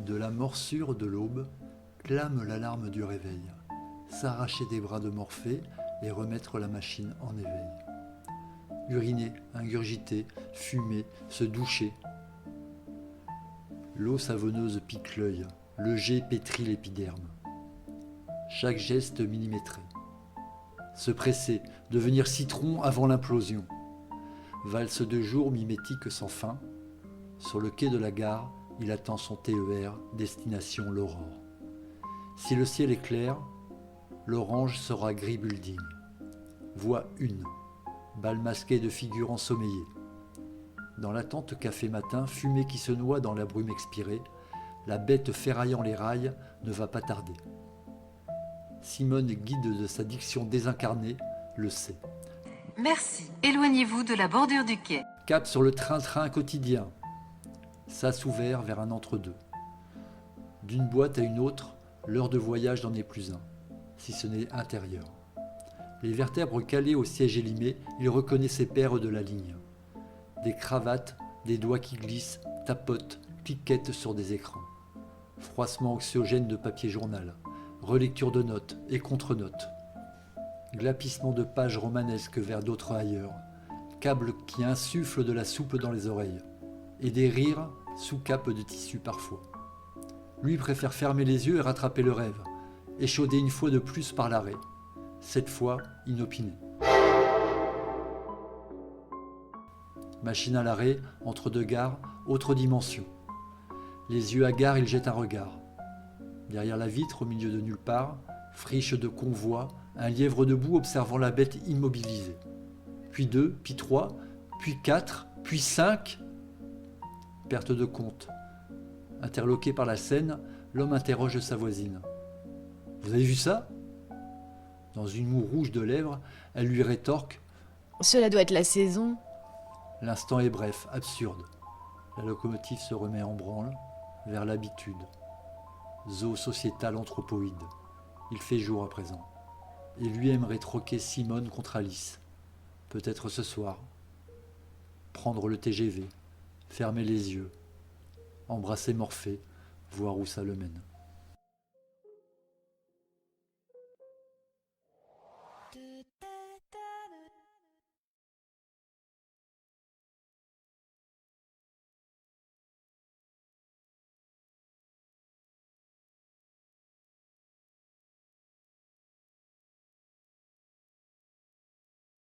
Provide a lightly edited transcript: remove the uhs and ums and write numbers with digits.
De la morsure de l'aube, clame l'alarme du réveil. S'arracher des bras de Morphée et remettre la machine en éveil. Uriner, ingurgiter, fumer, se doucher. L'eau savonneuse pique l'œil, le jet pétrit l'épiderme. Chaque geste millimétré. Se presser, devenir citron avant l'implosion. Valse de jour mimétique sans fin. Sur le quai de la gare, il attend son TER, destination l'aurore. Si le ciel est clair, l'orange sera gris building. Voie 1. Bal masqué de figures ensommeillées. Dans l'attente café matin, fumée qui se noie dans la brume expirée, la bête ferraillant les rails ne va pas tarder. Simone, guide de sa diction désincarnée, le sait. Merci. Éloignez-vous de la bordure du quai. Cap sur le train-train quotidien. Sas ouvert vers un entre-deux. D'une boîte à une autre, l'heure de voyage n'en est plus un, si ce n'est intérieur. Les vertèbres calées au siège élimé, il reconnaît ses pairs de la ligne. Des cravates, des doigts qui glissent, tapotent, cliquettent sur des écrans. Froissement anxiogène de papier journal, relecture de notes et contre-notes. Glapissement de pages romanesques vers d'autres ailleurs, câbles qui insufflent de la soupe dans les oreilles, et des rires sous cape de tissu parfois. Lui préfère fermer les yeux et rattraper le rêve, échaudé une fois de plus par l'arrêt, cette fois inopiné. Machine à l'arrêt, entre deux gares, autre dimension. Les yeux hagards, il jette un regard. Derrière la vitre, au milieu de nulle part, friche de convoi, un lièvre debout observant la bête immobilisée. Puis 2, puis 3, puis 4, puis 5. Perte de compte. Interloqué par la scène, l'homme interroge sa voisine. « Vous avez vu ça ?» Dans une moue rouge de lèvres, elle lui rétorque. « Cela doit être la saison. » L'instant est bref, absurde. La locomotive se remet en branle, vers l'habitude. Zoo sociétal anthropoïde. Il fait jour à présent. Et lui aimerait troquer Simone contre Alice. Peut-être ce soir. Prendre le TGV. Fermer les yeux. Embrasser Morphée. Voir où ça le mène.